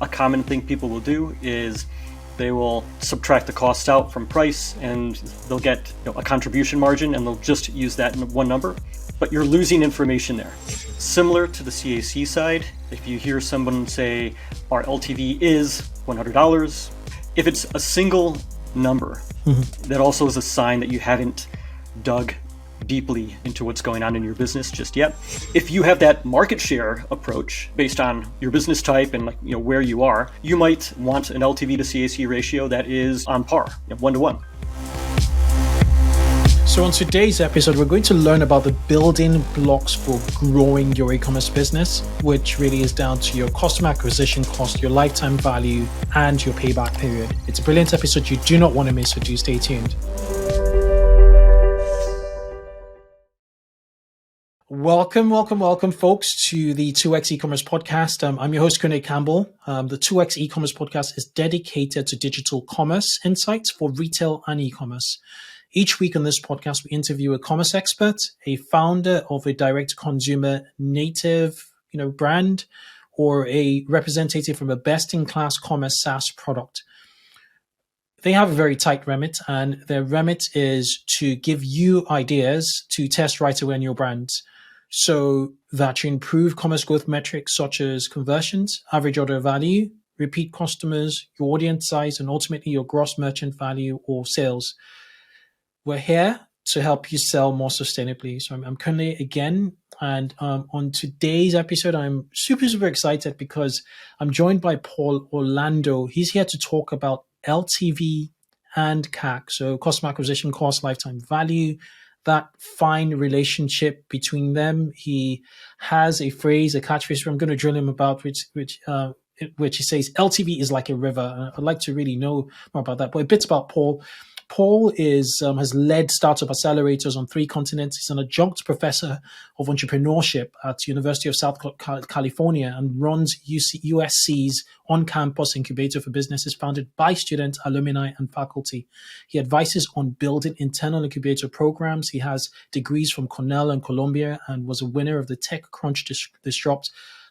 a common thing people will do is they will subtract the cost out from price and they'll get a contribution margin and they'll just use that in one number. But you're losing information there. Similar to the CAC side, if you hear someone say our LTV is $100, if it's a single number, that also is a sign that you haven't dug deeply into what's going on in your business just yet. If you have that market share approach based on your business type and where you are, you might want an LTV to CAC ratio that is on par, 1-to-1. So on today's episode, we're going to learn about the building blocks for growing your e-commerce business, which really is down to your customer acquisition cost, your lifetime value, and your payback period. It's a brilliant episode you do not want to miss, so do stay tuned. Welcome, folks, to the 2X e-commerce podcast. I'm your host, Kunle and Paul. The 2X e-commerce podcast is dedicated to digital commerce insights for retail and e-commerce. Each week on this podcast, we interview a commerce expert, a founder of a direct-to-consumer native, brand, or a representative from a best-in-class commerce SaaS product. They have a very tight remit, and their remit is to give you ideas to test right away in your brand, so that you improve commerce growth metrics such as conversions, average order value, repeat customers, your audience size, and ultimately your gross merchant value or sales. We're here to help you sell more sustainably. So I'm Kunle again. And on today's episode, I'm super excited because I'm joined by Paul Orlando. He's here to talk about LTV and CAC. So customer acquisition cost, lifetime value, that fine relationship between them. He has a phrase, a catchphrase I'm going to drill him about, which he says, LTV is like a river. I'd like to really know more about that. But a bit about Paul. Paul has led startup accelerators on 3 continents. He's an adjunct professor of entrepreneurship at University of South California and runs USC's on-campus incubator for businesses founded by students, alumni, and faculty. He advises on building internal incubator programs. He has degrees from Cornell and Columbia and was a winner of the TechCrunch Disrupt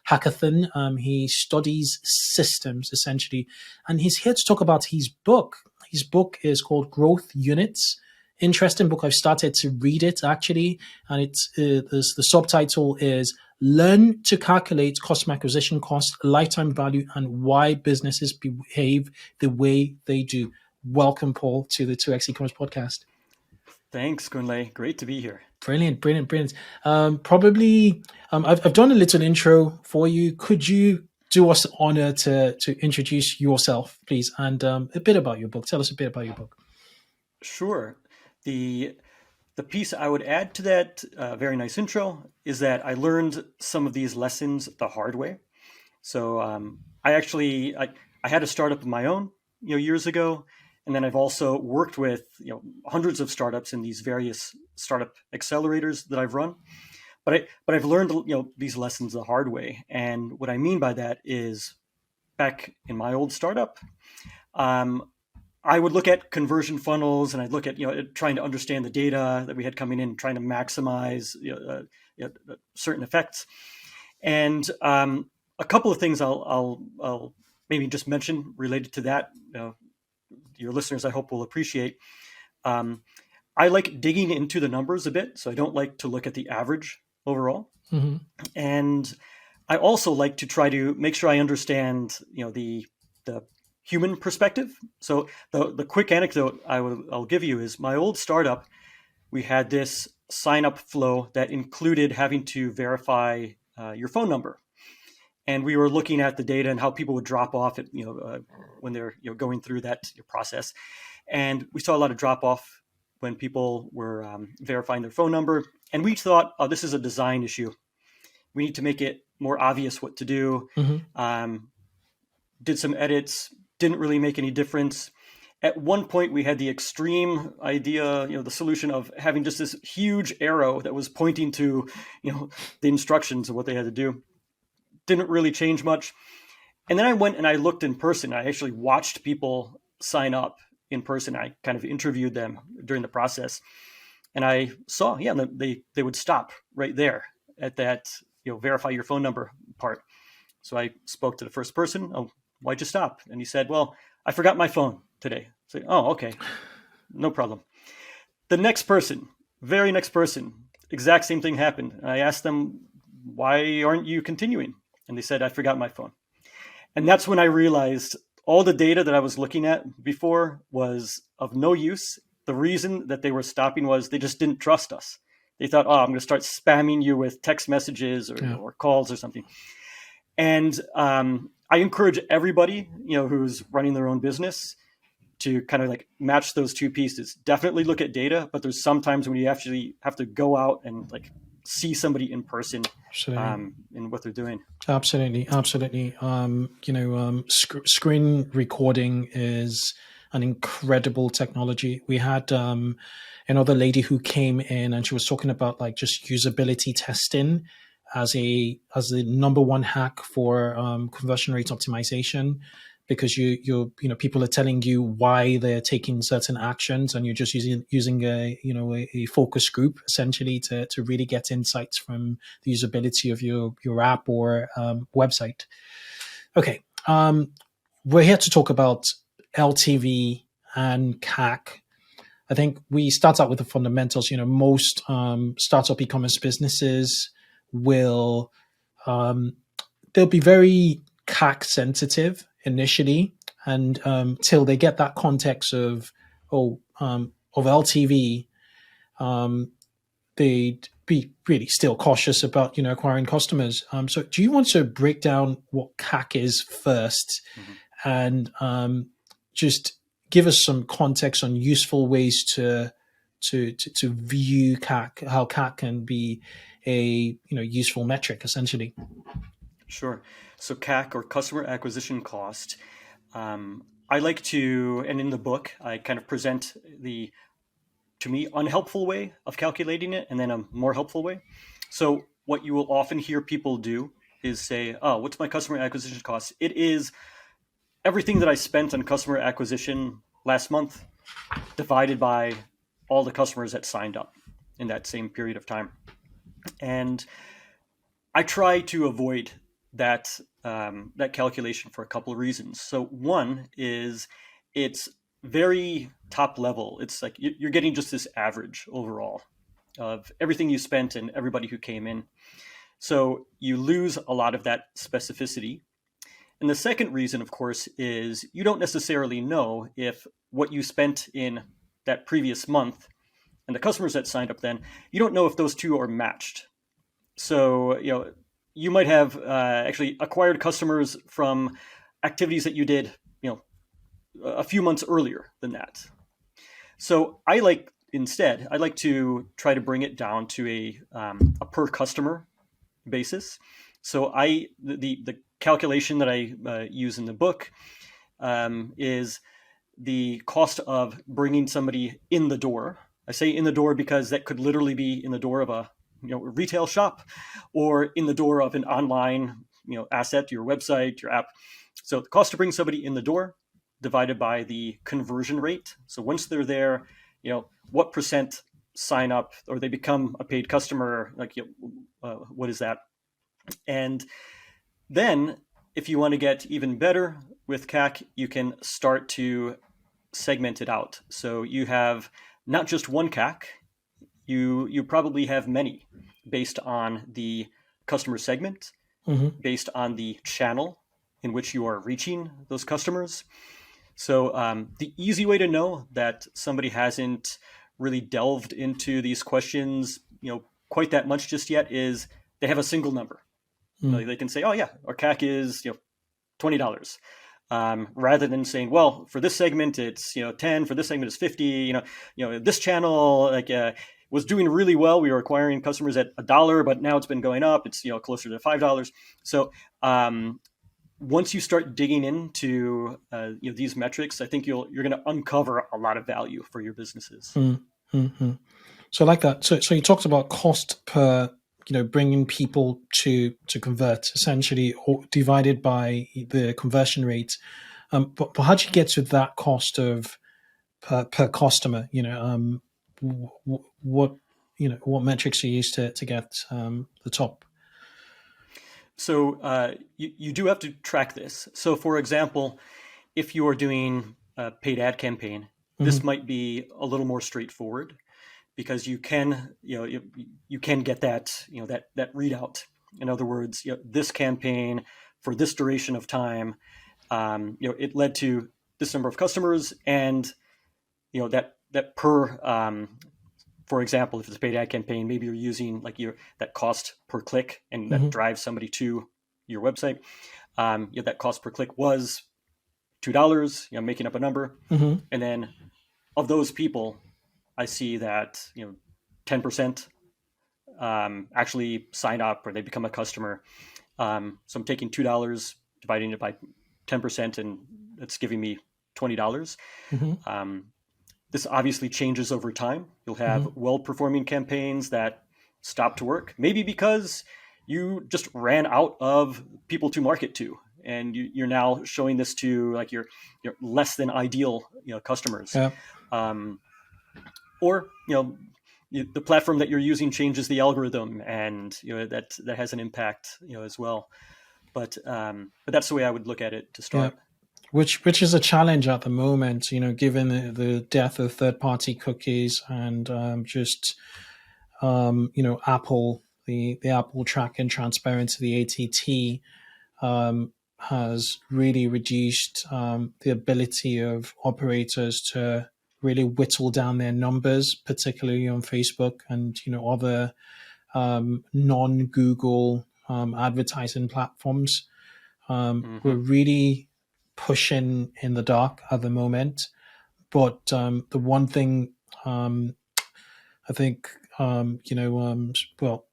Hackathon. He studies systems, essentially, and he's here to talk about his book. His book is called Growth Units. Interesting book. I've started to read it, actually, and the subtitle is Learn to Calculate Customer Acquisition Cost, Lifetime Value, and Why Businesses Behave the Way They Do. Welcome, Paul, to the 2X e-commerce podcast. Thanks, Kunle. Great to be here. Brilliant. I've done a little intro for you. Could you do us the honor to introduce yourself, please, and a bit about your book? Tell us a bit about your book. Sure. The piece I would add to that very nice intro is that I learned some of these lessons the hard way. So I had a startup of my own, years ago, and then I've also worked with hundreds of startups in these various startup accelerators that I've run. But I've learned these lessons the hard way, and what I mean by that is, back in my old startup, I would look at conversion funnels and I'd look at trying to understand the data that we had coming in, trying to maximize certain effects. And a couple of things I'll maybe just mention related to that. Your listeners, I hope, will appreciate. I like digging into the numbers a bit, so I don't like to look at the average overall. Mm-hmm. And I also like to try to make sure I understand, the human perspective. So the quick anecdote I'll give you is my old startup. We had this sign up flow that included having to verify your phone number, and we were looking at the data and how people would drop off at when they're going through that process, and we saw a lot of drop off when people were verifying their phone number. And we thought, oh, this is a design issue. We need to make it more obvious what to do. Mm-hmm. Did some edits, didn't really make any difference. At one point, we had the extreme idea, the solution of having just this huge arrow that was pointing to, the instructions of what they had to do. Didn't really change much. And then I went and I looked in person. I actually watched people sign up in person. I kind of interviewed them during the process. And I saw, they would stop right there at that, verify your phone number part. So I spoke to the first person. Oh, why'd you stop? And he said, well, I forgot my phone today. I said, oh, okay, no problem. The next person, very next person, exact same thing happened. I asked them, why aren't you continuing? And they said, I forgot my phone. And that's when I realized all the data that I was looking at before was of no use. The reason that they were stopping was they just didn't trust us. They thought, oh, I'm going to start spamming you with text messages or calls or something. And I encourage everybody, who's running their own business to kind of like match those two pieces. Definitely look at data, but there's sometimes when you actually have to go out and like see somebody in person in what they're doing. Absolutely. Screen recording is an incredible technology. We had another lady who came in and she was talking about like just usability testing as the number one hack for conversion rate optimization, because people are telling you why they're taking certain actions, and you're just using a focus group essentially to really get insights from the usability of your app or website. Okay, we're here to talk about LTV and CAC. I think we start out with the fundamentals. Most startup e-commerce businesses will they'll be very CAC sensitive initially, and till they get that context of LTV, they'd be really still cautious about acquiring customers. So do you want to break down what CAC is first, and just give us some context on useful ways to view CAC, how CAC can be a useful metric essentially? Sure. So CAC, or customer acquisition cost, I like to, and in the book, I kind of present the, to me, unhelpful way of calculating it, and then a more helpful way. So what you will often hear people do is say, oh, what's my customer acquisition cost? It is everything that I spent on customer acquisition last month divided by all the customers that signed up in that same period of time. And I try to avoid that calculation for a couple of reasons. So one is it's very top level. It's like you're getting just this average overall of everything you spent and everybody who came in. So you lose a lot of that specificity. And the second reason, of course, is you don't necessarily know if what you spent in that previous month and the customers that signed up then, you don't know if those two are matched. So, you might have actually acquired customers from activities that you did, a few months earlier than that. So I like to try to bring it down to a per customer basis. So the calculation that I use in the book is the cost of bringing somebody in the door. I say in the door because that could literally be in the door of a retail shop, or in the door of an online asset, your website, your app. So the cost to bring somebody in the door divided by the conversion rate. So once they're there, what percent sign up or they become a paid customer? Like, what is that? And then if you want to get even better with CAC, you can start to segment it out. So you have not just one CAC, you probably have many based on the customer segment, based on the channel in which you are reaching those customers. So the easy way to know that somebody hasn't really delved into these questions, quite that much just yet is they have a single number. They can say, oh yeah, our CAC is $20. Rather than saying, well, for this segment it's 10, for this segment it's 50. This channel was doing really well. We were acquiring customers at $1, but now it's been going up. It's closer to $5. So once you start digging into these metrics, I think you're going to uncover a lot of value for your businesses. Mm-hmm. So I like that. So you talked about cost per bringing people to convert, essentially, or divided by the conversion rate. But how do you get to that cost of per customer? What metrics are used to get the top? So you do have to track this. So for example, if you are doing a paid ad campaign, this might be a little more straightforward because you can, you can get that, that readout. In other words, this campaign for this duration of time, it led to this number of customers, and that per for example, if it's a paid ad campaign, maybe you're using like that cost per click, and that drives somebody to your website. That cost per click was $2, making up a number. And then of those people, I see that 10% actually sign up or they become a customer. So I'm taking $2, dividing it by 10%, and it's giving me $20. This obviously changes over time. You'll have well-performing campaigns that stop to work, maybe because you just ran out of people to market to, and you're now showing this to like your less than ideal customers. Yeah. Or the platform that you're using changes the algorithm, and that has an impact as well. But that's the way I would look at it to start. Yeah. Which is a challenge at the moment, given the death of third-party cookies and just Apple, the Apple tracking transparency, the ATT, has really reduced the ability of operators to really whittle down their numbers, particularly on Facebook and other non-Google advertising platforms. We're really pushing in the dark at the moment, but the one thing I think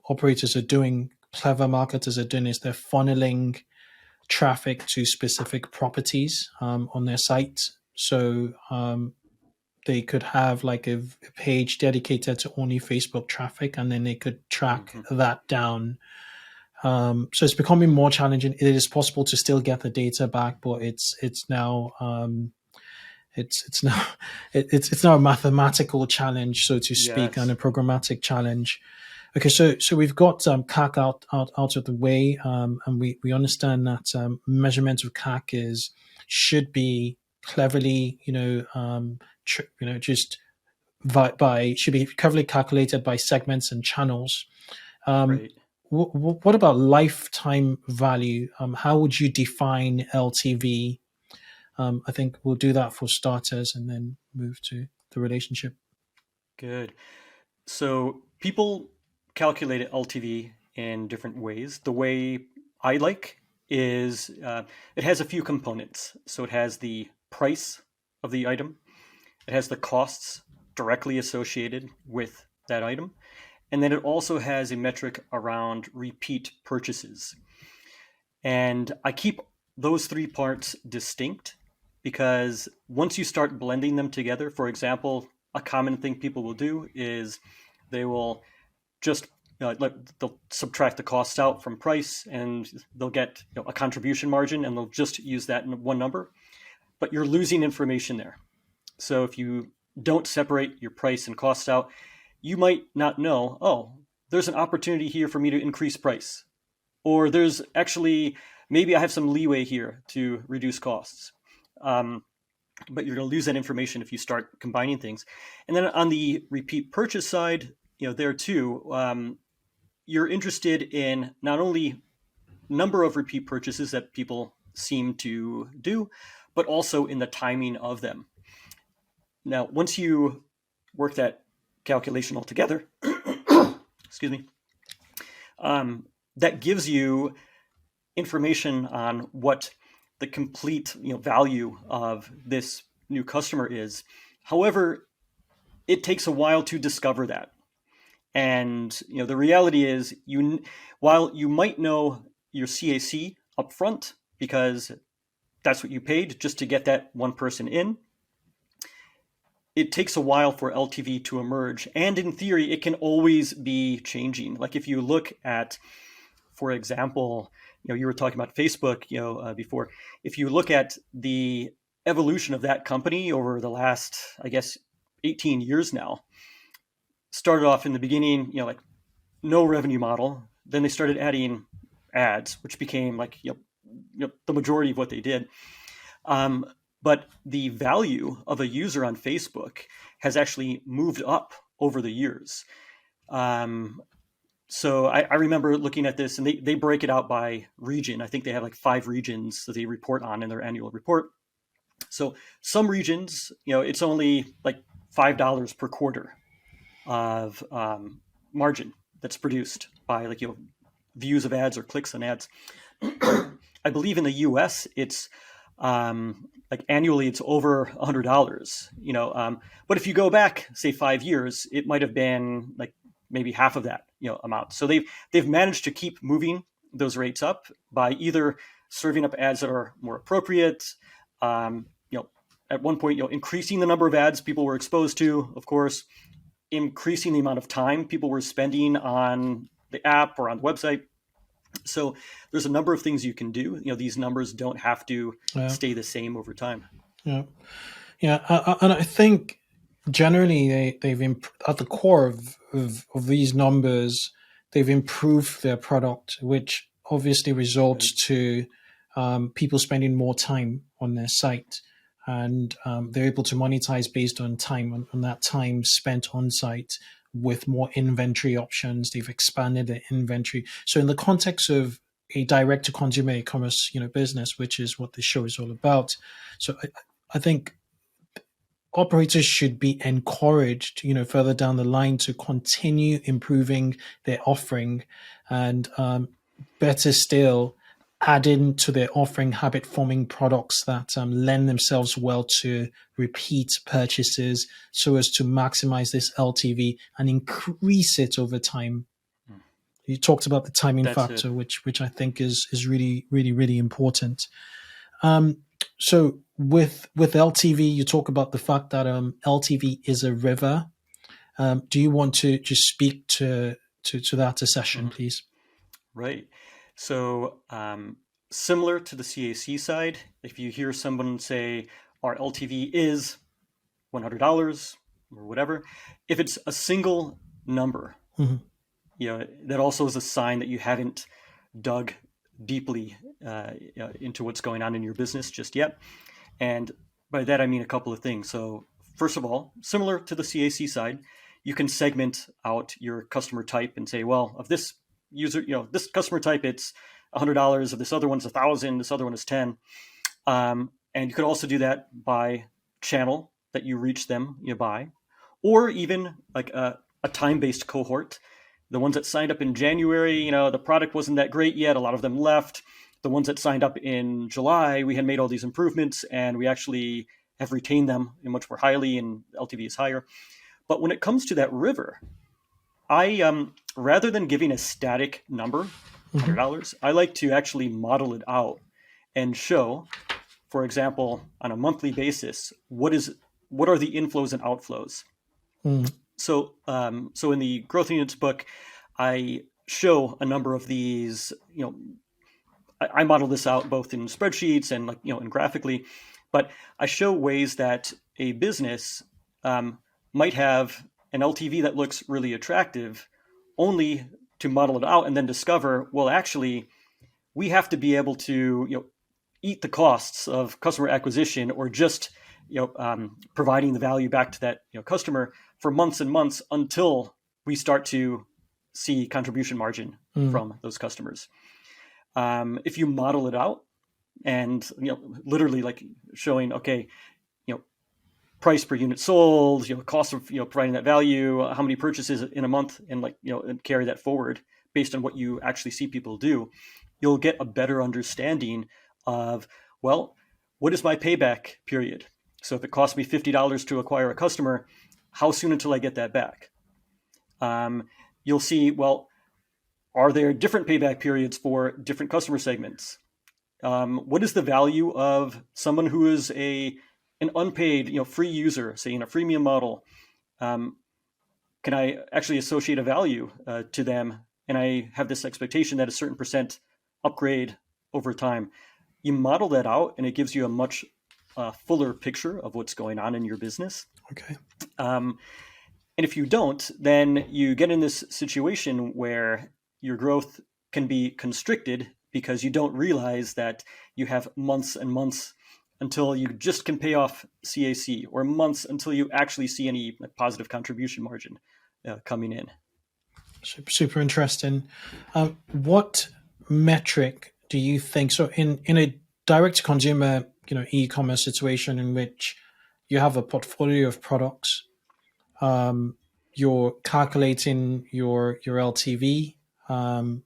operators are doing, clever marketers are doing, is they're funneling traffic to specific properties on their site. So they could have like a page dedicated to only Facebook traffic, and then they could track that down. So it's becoming more challenging. It is possible to still get the data back, but it's now a mathematical challenge, so to speak, Yes. and a programmatic challenge. Okay, so we've got CAC out of the way, and we understand that measurement of CAC should be cleverly, just should be cleverly calculated by segments and channels. Right. What about lifetime value? How would you define LTV? I think we'll do that for starters and then move to the relationship. Good. So people calculate LTV in different ways. The way I like is it has a few components. So it has the price of the item, it has the costs directly associated with that item, and then it also has a metric around repeat purchases. And I keep those three parts distinct because once you start blending them together, for example, a common thing people will do is they will just they'll subtract the costs out from price, and they'll get a contribution margin, and they'll just use that in one number. But you're losing information there. So if you don't separate your price and costs out, you might not know, oh, there's an opportunity here for me to increase price. Or there's actually, maybe I have some leeway here to reduce costs. But you're going to lose that information if you start combining things. And then on the repeat purchase side, there too, you're interested in not only number of repeat purchases that people seem to do, but also in the timing of them. Now, once you work that calculation all together, excuse me, that gives you information on what the complete value of this new customer is. However, it takes a while to discover that. And the reality is, while you might know your CAC up front because that's what you paid just to get that one person in, it takes a while for LTV to emerge. And in theory, it can always be changing. Like if you look at, for example, you were talking about Facebook, before. If you look at the evolution of that company over the last, I guess, 18 years now, started off in the beginning, like no revenue model. Then they started adding ads, which became like the majority of what they did. But the value of a user on Facebook has actually moved up over the years. So I remember looking at this, and they break it out by region. I think they have like 5 regions that they report on in their annual report. So some regions, it's only like $5 per quarter of margin that's produced by like views of ads or clicks on ads. I believe in the U.S. it's like annually it's over $100. But if you go back, say 5 years, it might have been like maybe half of that amount. So they've managed to keep moving those rates up by either serving up ads that are more appropriate. At one point, increasing the number of ads people were exposed to, of course, increasing the amount of time people were spending on the app or on the website. So there's a number of things you can do. These numbers don't have to stay the same over time. Yeah. And I think generally they've at the core of these numbers, they've improved their product, which obviously results to people spending more time on their site. And they're able to monetize based on time, on that time spent on site with more inventory options. They've expanded their inventory. So in the context of a direct-to-consumer e-commerce, business, which is what the show is all about. So I think operators should be encouraged, further down the line to continue improving their offering and better still, add into their offering habit-forming products that lend themselves well to repeat purchases so as to maximize this LTV and increase it over time. You talked about the timing factor, which I think is really, really, really important. So with LTV, you talk about the fact that LTV is a river. Do you want to just speak to that a session, please? Right. So similar to the CAC side, if you hear someone say our LTV is $100 or whatever, if it's a single number, that also is a sign that you haven't dug deeply into what's going on in your business just yet. And by that, I mean a couple of things. So first of all, similar to the CAC side, you can segment out your customer type and say, well, of this user, this customer type, it's $100. Of this other one's $1,000. This other one is $10. And you could also do that by channel that you reach them by, or even like a time-based cohort. The ones that signed up in January, the product wasn't that great yet. A lot of them left. The ones that signed up in July, we had made all these improvements and we actually have retained them much more highly, and LTV is higher. But when it comes to that river, I rather than giving a static number, $100, I like to actually model it out and show, for example, on a monthly basis, what are the inflows and outflows. So in the Growth Units book, I show a number of these. I model this out both in spreadsheets and and graphically, but I show ways that a business might have an LTV that looks really attractive, only to model it out and then discover, well, actually, we have to be able to eat the costs of customer acquisition or just providing the value back to that customer for months and months until we start to see contribution margin from those customers. If you model it out and literally like showing, okay, price per unit sold, cost of providing that value, how many purchases in a month, and and carry that forward based on what you actually see people do, you'll get a better understanding of, well, what is my payback period? So if it costs me $50 to acquire a customer, how soon until I get that back? You'll see, well, are there different payback periods for different customer segments? What is the value of someone who is an unpaid, free user, say in a freemium model? Can I actually associate a value to them? And I have this expectation that a certain percent upgrade over time. You model that out and it gives you a much fuller picture of what's going on in your business. Okay. And if you don't, then you get in this situation where your growth can be constricted because you don't realize that you have months and months until you just can pay off CAC, or months until you actually see any positive contribution margin coming in. Super, super interesting. What metric do you think? So in a direct to consumer, e-commerce situation in which you have a portfolio of products, you're calculating your LTV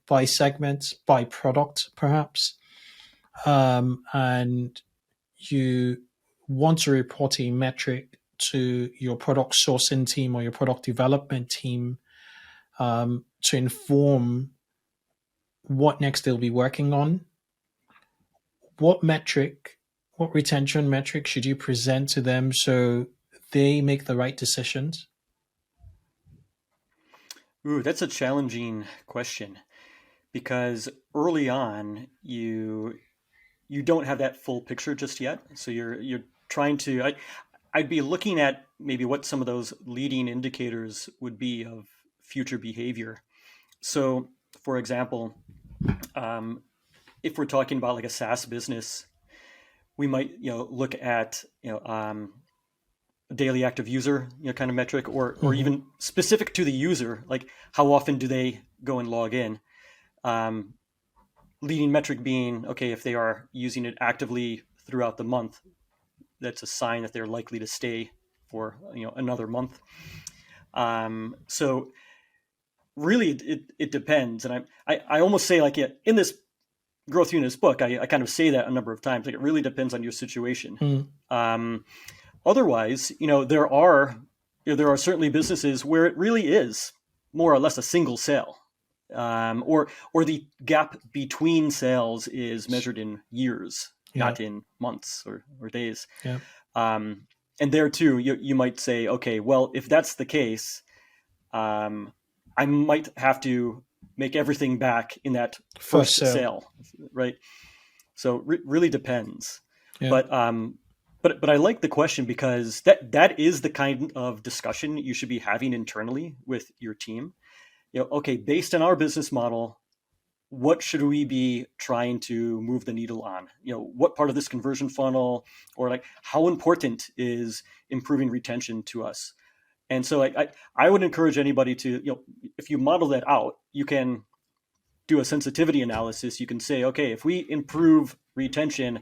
by segment, by product, perhaps, and you want to report a metric to your product sourcing team or your product development team to inform what next they'll be working on. What retention metric should you present to them so they make the right decisions? Ooh, that's a challenging question, because early on you don't have that full picture just yet. So you're trying to. I'd be looking at maybe what some of those leading indicators would be of future behavior. So, for example, if we're talking about like a SaaS business, we might look at a daily active user kind of metric, or even specific to the user, like how often do they go and log in. Leading metric being, okay, if they are using it actively throughout the month, that's a sign that they're likely to stay for another month. So really it depends. And I almost say, like, in this growth units book, I kind of say that a number of times, like it really depends on your situation. Otherwise, there are certainly businesses where it really is more or less a single sale, or the gap between sales is measured in years, not in months or days. And there too, you might say, okay, well, if that's the case, I might have to make everything back in that first sale, right? So really depends. But I like the question, because that is the kind of discussion you should be having internally with your team. Okay, based on our business model, what should we be trying to move the needle on? What part of this conversion funnel, or like how important is improving retention to us? And so I would encourage anybody to, if you model that out, you can do a sensitivity analysis. You can say, okay, if we improve retention,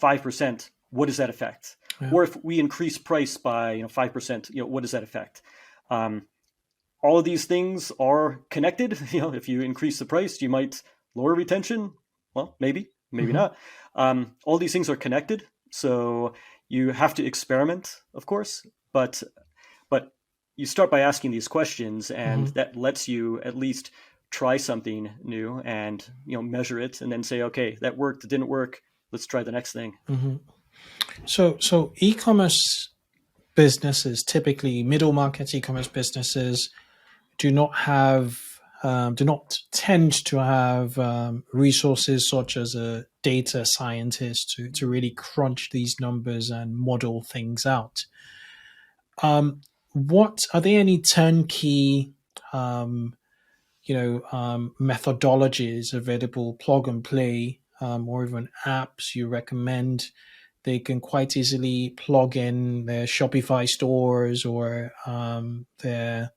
5%, what does that affect? Or if we increase price by 5%, what does that affect? All of these things are connected. If you increase the price, you might lower retention. Well, maybe not. All these things are connected. So you have to experiment, of course, but you start by asking these questions, and that lets you at least try something new and measure it, and then say, okay, that worked, it didn't work, let's try the next thing. So e-commerce businesses, typically middle market e-commerce businesses, do not tend to have resources such as a data scientist to really crunch these numbers and model things out. What are there any turnkey methodologies available, plug and play, or even apps you recommend? They can quite easily plug in their Shopify stores or their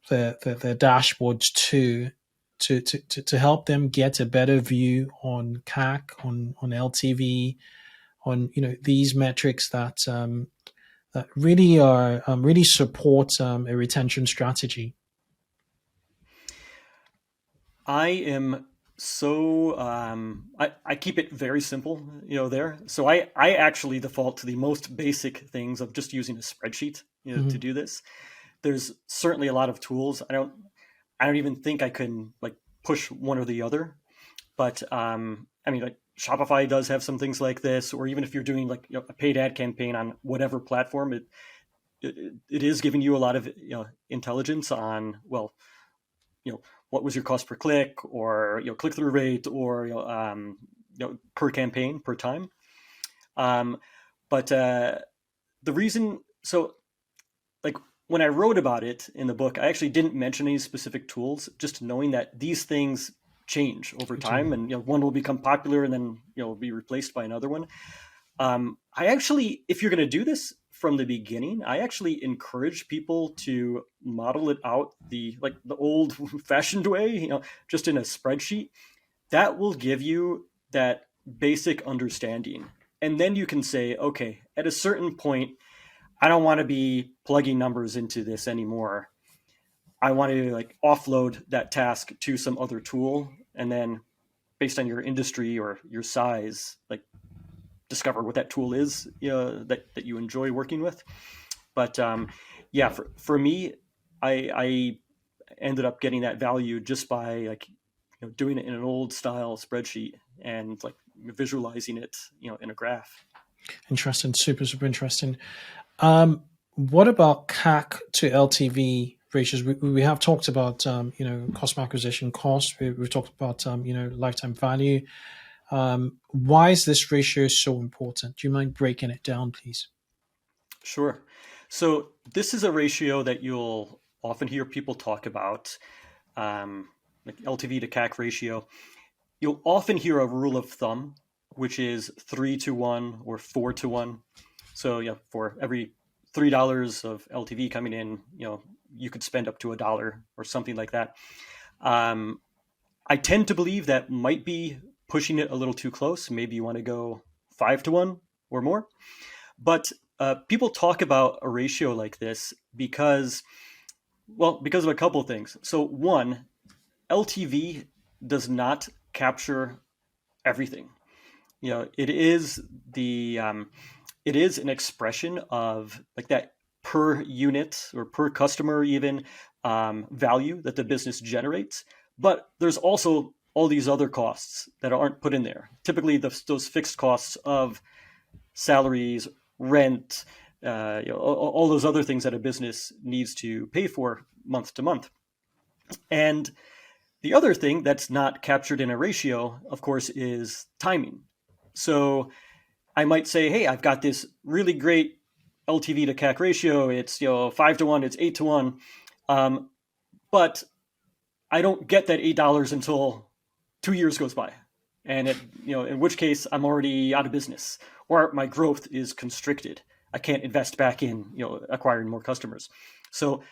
dashboards to help them get a better view on CAC, on LTV, on these metrics that really support a retention strategy. I am so I keep it very simple, there. So I actually default to the most basic things of just using a spreadsheet, to do this. There's certainly a lot of tools. I don't even think I can like push one or the other, but like Shopify does have some things like this, or even if you're doing like a paid ad campaign on whatever platform, it is giving you a lot of intelligence on, well, what was your cost per click, or click-through rate, or per campaign, per time. But the reason, so like when I wrote about it in the book, I actually didn't mention any specific tools, just knowing that these things change over time, and one will become popular and then be replaced by another one. I actually, if you're going to do this from the beginning, I actually encourage people to model it out the old-fashioned way, just in a spreadsheet. That will give you that basic understanding, and then you can say, okay, at a certain point, I don't want to be plugging numbers into this anymore. I want to offload that task to some other tool, and then based on your industry or your size, discover what that tool is that you enjoy working with. But for me, I ended up getting that value just by doing it in an old style spreadsheet and visualizing it in a graph. Interesting. Super interesting. What about CAC to LTV ratios? We have talked about cost per acquisition cost. We've talked about lifetime value. Why is this ratio so important? Do you mind breaking it down, please? Sure. So this is a ratio that you'll often hear people talk about, like LTV to CAC ratio. You'll often hear a rule of thumb, which is 3-to-1 or 4-to-1. So for every $3 of LTV coming in, you could spend up to $1 or something like that. I tend to believe that might be pushing it a little too close. Maybe you want to go 5-to-1 or more. But people talk about a ratio like this because of a couple of things. So one, LTV does not capture everything. It is an expression of that per unit or per customer even value that the business generates. But there's also all these other costs that aren't put in there. Typically, those fixed costs of salaries, rent, all those other things that a business needs to pay for month to month. And the other thing that's not captured in a ratio, of course, is timing. So I might say, hey, I've got this really great LTV to CAC ratio. It's 5-to-1, it's 8-to-1, but I don't get that $8 until 2 years goes by, and in which case I'm already out of business, or my growth is constricted. I can't invest back in acquiring more customers. So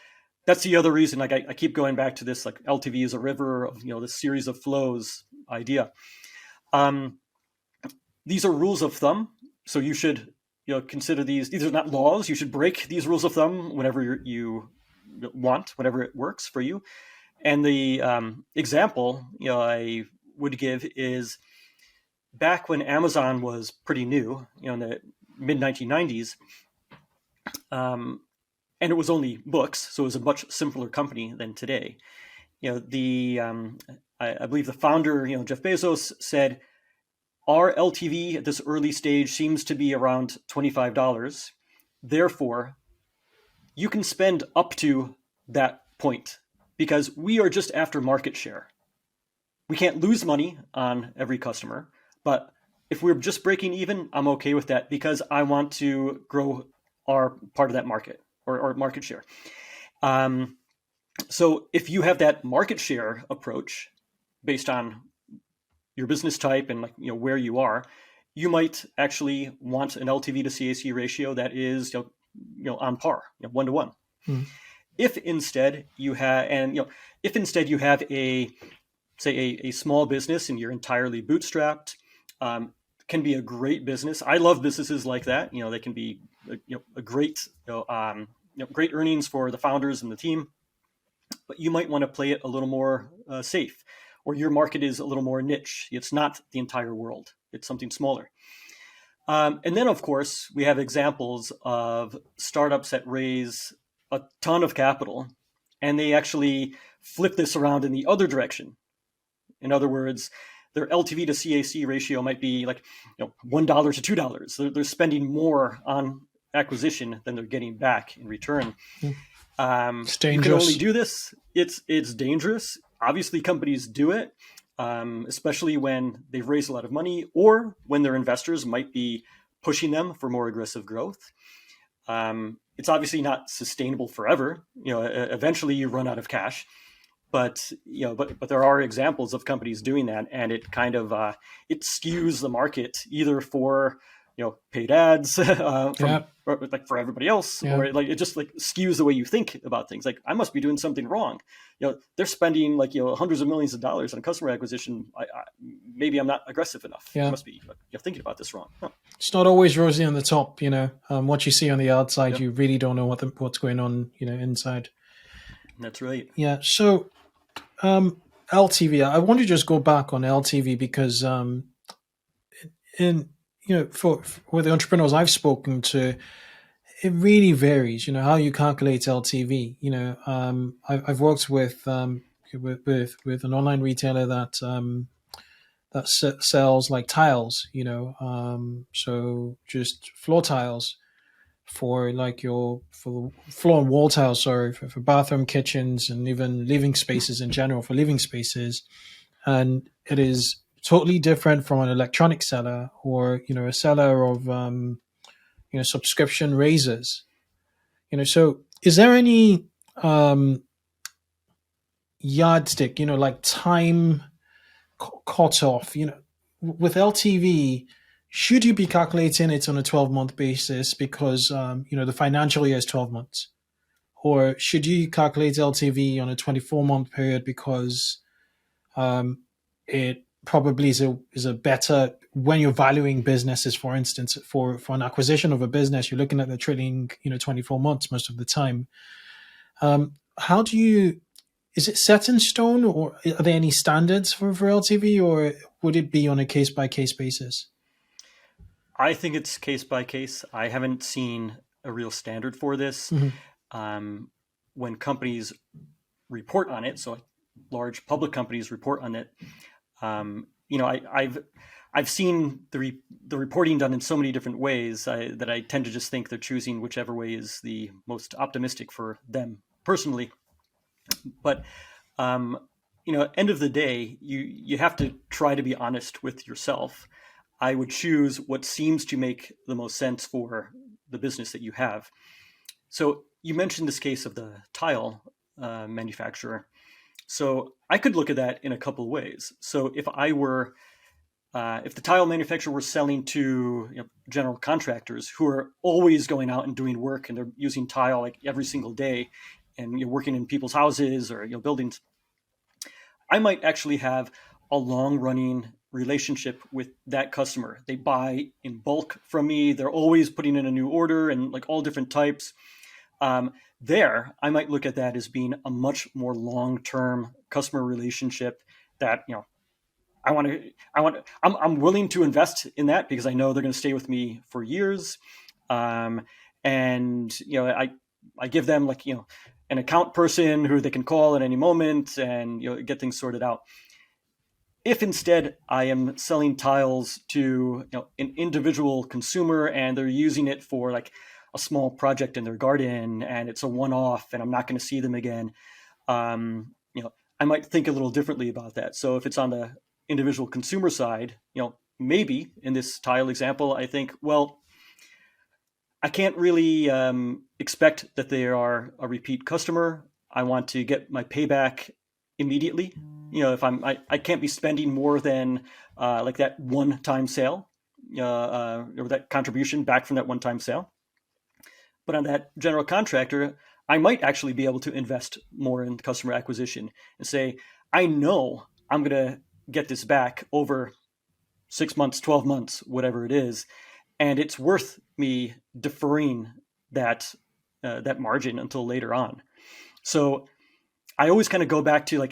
that's the other reason. I keep going back to this LTV is a river of this series of flows idea. These are rules of thumb, so you should consider these. These are not laws. You should break these rules of thumb whenever you want, whenever it works for you. And the example I would give is back when Amazon was pretty new, in the mid 1990s, and it was only books, so it was a much simpler company than today. I believe the founder, Jeff Bezos, said, our LTV at this early stage seems to be around $25. Therefore, you can spend up to that point because we are just after market share. We can't lose money on every customer, but if we're just breaking even, I'm okay with that because I want to grow our part of that market or market share. So if you have that market share approach based on your business type and where you are, you might actually want an LTV to CAC ratio that is on par, 1-to-1. Hmm. If instead you have a small business and you're entirely bootstrapped, can be a great business. I love businesses like that. They can be a great great earnings for the founders and the team, but you might want to play it a little more safe, or your market is a little more niche. It's not the entire world. It's something smaller. And then, of course, we have examples of startups that raise a ton of capital, and they actually flip this around in the other direction. In other words, their LTV to CAC ratio might be $1 to $2. They're spending more on acquisition than they're getting back in return. It's dangerous. You can only do this. It's dangerous. Obviously, companies do it, especially when they've raised a lot of money or when their investors might be pushing them for more aggressive growth. it's obviously not sustainable forever. Eventually you run out of cash. But but there are examples of companies doing that, and it kind of it skews the market either for paid ads for everybody else, or it just skews the way you think about things. Like, I must be doing something wrong. They're spending hundreds of millions of dollars on customer acquisition. Maybe I'm not aggressive enough. I must be thinking about this wrong. Huh. It's not always rosy on the top. What you see on the outside, you really don't know what's going on inside. That's right. Yeah. So LTV, I want to just go back on LTV because for the entrepreneurs I've spoken to, it really varies, how you calculate LTV. I've worked with an online retailer that sells like tiles, so just floor tiles for floor and wall tiles, for bathroom, kitchens, and even living spaces in general, for living spaces. And it is totally different from an electronic seller or, a seller of, subscription razors. So is there any yardstick, like time cutoff, with LTV? Should you be calculating it on a 12-month basis because, the financial year is 12 months? Or should you calculate LTV on a 24-month period because it probably is a better, when you're valuing businesses, for instance, for an acquisition of a business, you're looking at the trailing, 24 months most of the time. Is it set in stone, or are there any standards for LTV, or would it be on a case-by-case basis? I think it's case by case. I haven't seen a real standard for this. Mm-hmm. When companies report on it, so large public companies report on it, I've seen the reporting done in so many different ways that I tend to just think they're choosing whichever way is the most optimistic for them personally. But end of the day, you have to try to be honest with yourself. I would choose what seems to make the most sense for the business that you have. So you mentioned this case of the tile manufacturer. So I could look at that in a couple of ways. So if the tile manufacturer were selling to general contractors who are always going out and doing work, and they're using tile like every single day, and you're working in people's houses or buildings, I might actually have a long-running relationship with that customer. They buy in bulk from me. They're always putting in a new order and like all different types. There, I might look at that as being a much more long-term customer relationship that, I'm willing to invest in that because I know they're going to stay with me for years. And, I give them an account person who they can call at any moment and, get things sorted out. If instead I am selling tiles to an individual consumer and they're using it for like a small project in their garden and it's a one-off and I'm not going to see them again, I might think a little differently about that. So if it's on the individual consumer side, maybe in this tile example, I think, well, I can't really expect that they are a repeat customer. I want to get my payback immediately. If I can't be spending more than like that one-time sale or that contribution back from that one-time sale. But on that general contractor, I might actually be able to invest more in customer acquisition and say, I know I'm going to get this back over 6 months, 12 months, whatever it is. And it's worth me deferring that margin until later on. So I always kind of go back to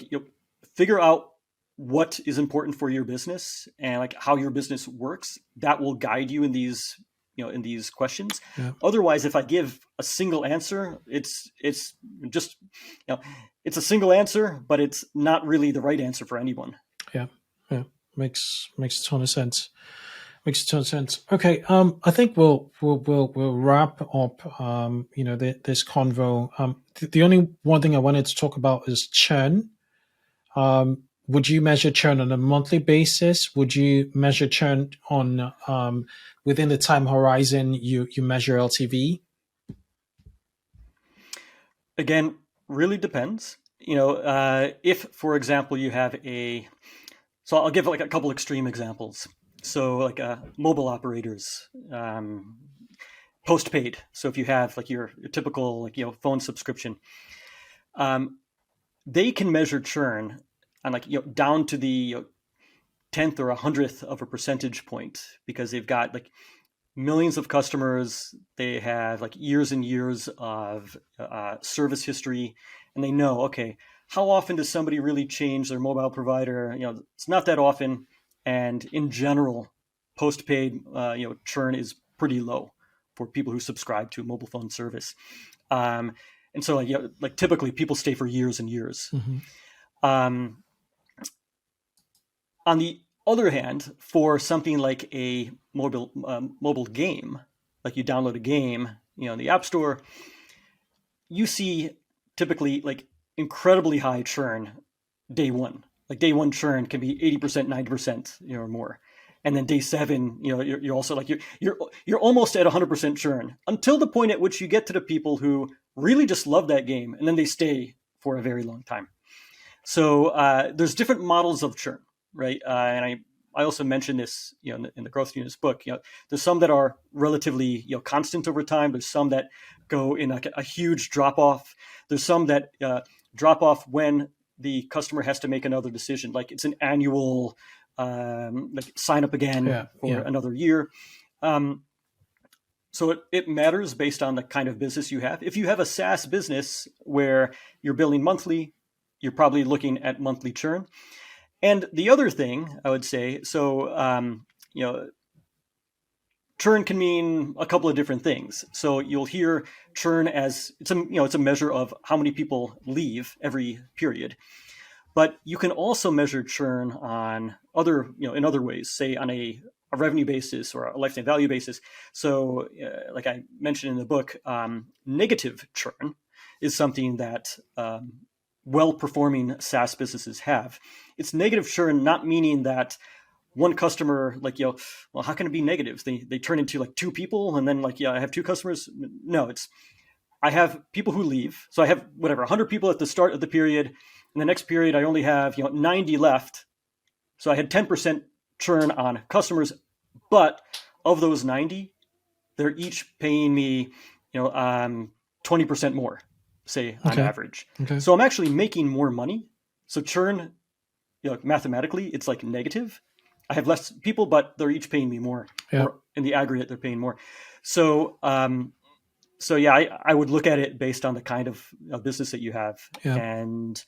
figure out what is important for your business and like how your business works. That will guide you in these questions. Yeah. Otherwise, if I give a single answer, it's just it's a single answer, but it's not really the right answer for anyone. Yeah, makes a ton of sense. Okay, I think we'll wrap up. This convo. The only one thing I wanted to talk about is churn. Would you measure churn on a monthly basis? Would you measure churn on within the time horizon you measure LTV? Again, really depends. If, for example, you have so I'll give like a couple extreme examples. So like mobile operators, postpaid. So if you have like your typical like phone subscription, they can measure churn on like down to the tenth or 100th of a percentage point, because they've got like millions of customers. They have like years and years of service history, and they know, okay, how often does somebody really change their mobile provider? It's not that often, and in general, postpaid churn is pretty low for people who subscribe to a mobile phone service. And so like typically people stay for years and years. Mm-hmm. On the other hand, for something like a mobile game, like you download a game, in the App Store, you see typically like incredibly high churn day one. Like day one churn can be 80%, 90%, or more. And then day 7, you're also like you're almost at 100% churn, until the point at which you get to the people who really just love that game, and then they stay for a very long time. So there's different models of churn, right? And I also mentioned this, in the Growth Units book. There's some that are relatively, constant over time. There's some that go in like a huge drop off. There's some that drop off when the customer has to make another decision, like it's an annual like sign up again for another year. So it matters based on the kind of business you have. If you have a SaaS business where you're billing monthly, you're probably looking at monthly churn. And the other thing I would say, so churn can mean a couple of different things. So you'll hear churn as it's a measure of how many people leave every period. But you can also measure churn on in other ways, say on a revenue basis or a lifetime value basis. So like I mentioned in the book, negative churn is something that well-performing SaaS businesses have. It's negative churn, not meaning that one customer, like, well, how can it be negative? They turn into like 2 people and then like, I have 2 customers. No, I have people who leave. So I have 100 people at the start of the period. In the next period, I only have 90 left. So I had 10% churn on customers, but of those 90, they're each paying me 20% more, say, on average. Okay. So I'm actually making more money. So churn, mathematically, it's like negative. I have less people, but they're each paying me more. Yeah. Or in the aggregate, they're paying more. So I would look at it based on the kind of business that you have. Yeah. And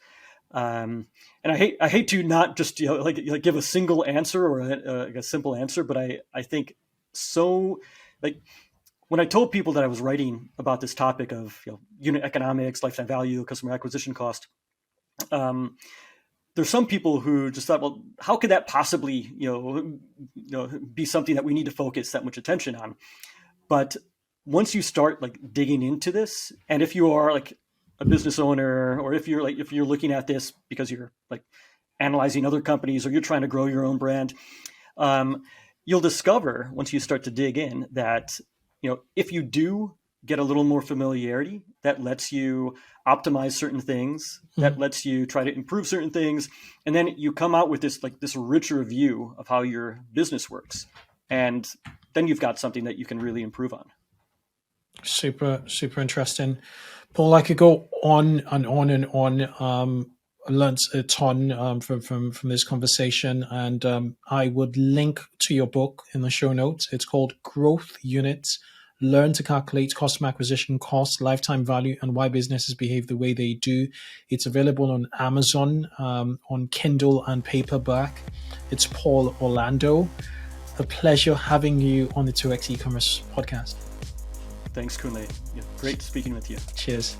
I hate to not just give a single answer or a simple answer, but I think so. Like when I told people that I was writing about this topic of unit economics, lifetime value, customer acquisition cost, there's some people who just thought, well, how could that possibly be something that we need to focus that much attention on? But once you start like digging into this, and if you are like a business owner, or if you're looking at this because you're like analyzing other companies, or you're trying to grow your own brand, you'll discover once you start to dig in that if you do get a little more familiarity, that lets you optimize certain things, that lets you try to improve certain things, and then you come out with this richer view of how your business works, and then you've got something that you can really improve on. Super, super interesting. Paul, I could go on and on and on. I learned a ton from this conversation, and I would link to your book in the show notes. It's called Growth Units: Learn to Calculate Customer Acquisition Cost, Lifetime Value, and Why Businesses Behave the Way They Do. It's available on Amazon, on Kindle and paperback. It's Paul Orlando. A pleasure having you on the 2X e-commerce podcast. Thanks, Kunle. Great speaking with you. Cheers.